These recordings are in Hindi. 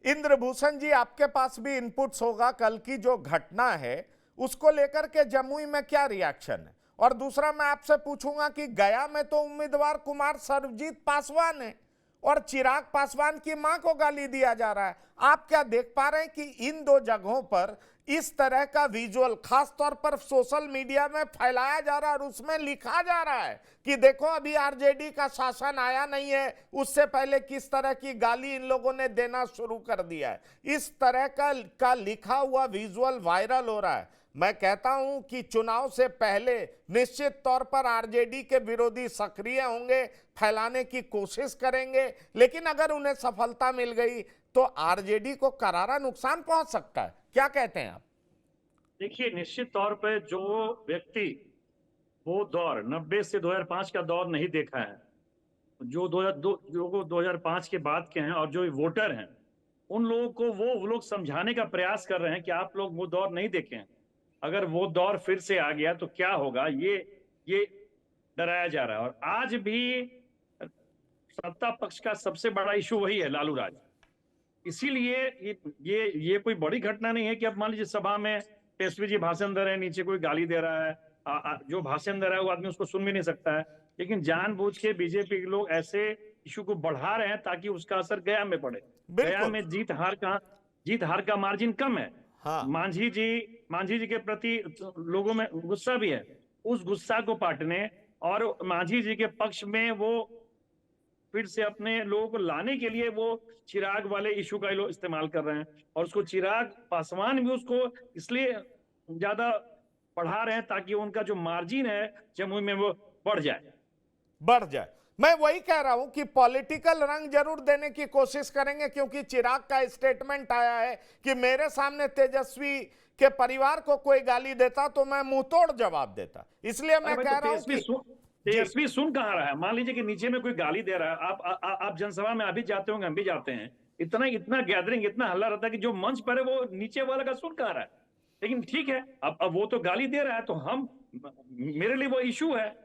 इंद्रभूषण जी, आपके पास भी इनपुट्स होगा। कल की जो घटना है उसको लेकर के जमुई में क्या रिएक्शन है? और दूसरा मैं आपसे पूछूंगा कि गया में तो उम्मीदवार कुमार सर्वजीत पासवान है और चिराग पासवान की मां को गाली दिया जा रहा है। आप क्या देख पा रहे हैं कि इन दो जगहों पर इस तरह का विजुअल खास तौर पर सोशल मीडिया में फैलाया जा रहा है और उसमें लिखा जा रहा है कि देखो अभी आरजेडी का शासन आया नहीं है, उससे पहले किस तरह की गाली इन लोगों ने देना शुरू कर दिया है। इस तरह का लिखा हुआ विजुअल वायरल हो रहा है। मैं कहता हूं कि चुनाव से पहले निश्चित तौर पर आरजेडी के विरोधी सक्रिय होंगे, फैलाने की कोशिश करेंगे, लेकिन अगर उन्हें सफलता मिल गई तो आरजेडी को करारा नुकसान पहुंच सकता है। क्या कहते हैं आप? देखिए, निश्चित तौर पे जो व्यक्ति वो दौर 90 से 2005 का दौर नहीं देखा है, जो 2002 जो 2005 के बाद के हैं और जो वोटर हैं, उन लोगों को वो लोग समझाने का प्रयास कर रहे हैं कि आप लोग वो दौर नहीं देखे हैं। अगर वो दौर फिर से आ गया तो क्या होगा, ये डराया जा रहा है। और आज भी सत्ता पक्ष का सबसे बड़ा इशू वही है, लालू राज। इसीलिए ये कोई बड़ी घटना नहीं है कि अब मान लीजिए सभा में तेजस्वी जी भाषण दे रहे हैं, नीचे कोई गाली दे रहा है। जो भाषण दे रहा है वो आदमी उसको सुन भी नहीं सकता है, लेकिन जानबूझ के बीजेपी के लोग ऐसे इशू को बढ़ा रहे हैं ताकि उसका असर गया में पड़े। गया बिल्कुल। में जीत हार का मार्जिन कम है। हाँ। मांझी जी के प्रति लोगों में गुस्सा भी है। उस गुस्सा को पाटने और मांझी जी के पक्ष में वो फिर से अपने लोगों को लाने के लिए वो चिराग वाले इशू का लोग इस्तेमाल कर रहे हैं। और उसको चिराग पासवान भी उसको इसलिए ज्यादा बढ़ा रहे हैं ताकि उनका जो मार्जिन है जमुई में वो बढ़ जाए। बढ़ जाए। मैं वही कह रहा हूं कि पॉलिटिकल रंग जरूर देने की कोशिश करेंगे, क्योंकि चिराग का स्टेटमेंट आया है कि मेरे सामने तेजस्वी के परिवार को कोई गाली देता तो मैं मुंह तोड़ जवाब देता। इसलिए अरे मैं भाई, तो कह रहा हूं कि जी। तेजस्वी सुन कहाँ रहा है? मान लीजिए कि नीचे में कोई गाली दे रहा है, आप जनसभा में अभी जाते होंगे, हम भी जाते हैं, इतना इतना गैदरिंग, इतना हल्ला रहता है कि जो मंच पर है वो नीचे वाला का सुन कहाँ रहा है। लेकिन ठीक है, अब वो तो गाली दे रहा है तो हम, मेरे लिए वो इशू है।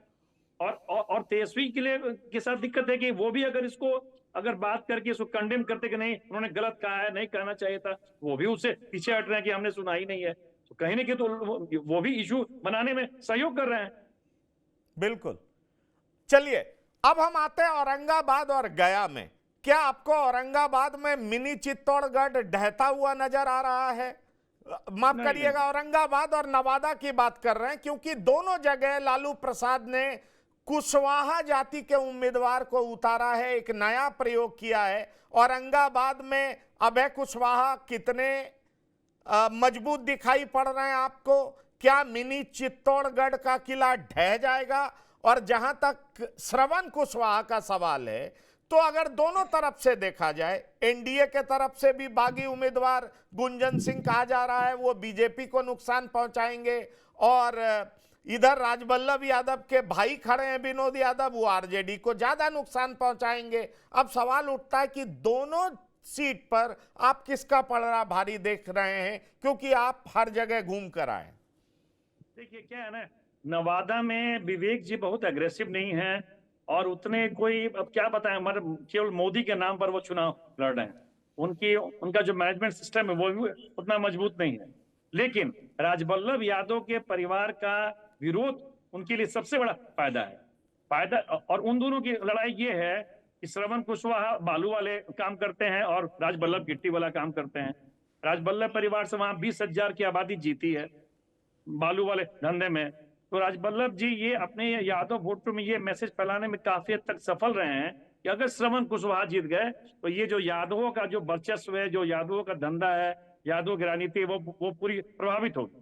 और तेजस्वी के लिए के साथ दिक्कत है कि वो भी अगर इसको अगर बात करके इसको कंडेम करते कि नहीं उन्होंने गलत कहा है, नहीं कहना चाहिए था, वो भी उससे पीछे हट रहे हैं कि हमने सुना ही नहीं है, तो कहीं ना कहीं तो वो भी इशू बनाने में सहयोग कर रहे हैं। बिल्कुल। चलिए, अब हम आते हैं औरंगाबाद और गया में। क्या आपको औरंगाबाद में मिनी चित्तौड़गढ़ ढहता हुआ नजर आ रहा है? माफ नहीं नहीं, करिएगा, औरंगाबाद और नवादा की बात कर रहे हैं, क्योंकि दोनों जगह लालू प्रसाद ने कुशवाहा जाति के उम्मीदवार को उतारा है, एक नया प्रयोग किया है। औरंगाबाद में अभय कुशवाहा कितने मजबूत दिखाई पड़ रहे हैं आपको? क्या मिनी चित्तौड़गढ़ का किला ढह जाएगा? और जहां तक श्रवण कुशवाहा का सवाल है, तो अगर दोनों तरफ से देखा जाए, एनडीए के तरफ से भी बागी उम्मीदवार गुंजन सिंह कहा जा रहा है वो बीजेपी को नुकसान पहुंचाएंगे, और इधर राजबल्लभ यादव के भाई खड़े हैं विनोद यादव, वो आरजेडी को ज्यादा नुकसान पहुंचाएंगे। अब सवाल उठता है कि दोनों सीट पर आप किसका पलड़ा भारी देख रहे हैं, क्योंकि आप हर जगह घूम कर आए। देखिए क्या है ना, नवादा में विवेक जी बहुत अग्रेसिव नहीं है और उतने कोई, अब क्या बताएं, मतलब केवल मोदी के नाम पर वो चुनाव लड़ रहे हैं। उनका जो मैनेजमेंट सिस्टम है वो भी उतना मजबूत नहीं है। लेकिन राजबल्लभ यादव के परिवार का विरोध उनके लिए सबसे बड़ा फायदा है। फायदा, और उन दोनों की लड़ाई ये है कि श्रवण कुशवाहा बालू वाले काम करते हैं और राजबल्लभ गिट्टी वाला काम करते हैं। राजबल्लभ परिवार से वहां 20,000 की आबादी जीती है बालू वाले धंधे में। तो राजबल्लभ जी ये अपने यादव वोटरों में ये मैसेज फैलाने में काफी हद तक सफल रहे हैं कि अगर श्रवण कुशवाहा जीत गए तो ये जो यादवों का जो वर्चस्व है, जो यादवों का धंधा है, यादवों की राजनीति है, वो पूरी प्रभावित होगी।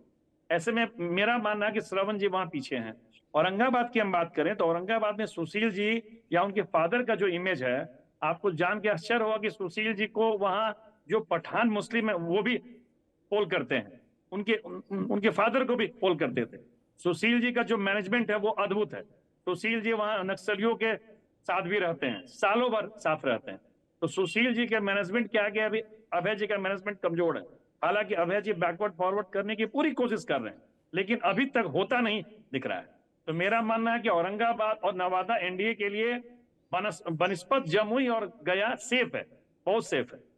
ऐसे में मेरा मानना है कि श्रवण जी वहां पीछे हैं। औरंगाबाद की हम बात करें तो औरंगाबाद में सुशील जी या उनके फादर का जो इमेज है, आपको जान के आश्चर्य होगा कि सुशील जी को वहां जो पठान मुस्लिम है वो भी पोल करते हैं, उनके फादर को भी पोल करते थे। सुशील जी का जो मैनेजमेंट है वो अद्भुत है। सुशील जी वहां नक्सलियों के साथ भी रहते हैं, सालों भर साथ रहते हैं। तो सुशील जी के मैनेजमेंट के आगे अभी अभय जी का मैनेजमेंट कमजोर है। हालांकि अभय जी बैकवर्ड फॉरवर्ड करने की पूरी कोशिश कर रहे हैं, लेकिन अभी तक होता नहीं दिख रहा है। तो मेरा मानना है कि औरंगाबाद और नवादा एनडीए के लिए बनस्पत जमुई और गया सेफ है, बहुत सेफ है।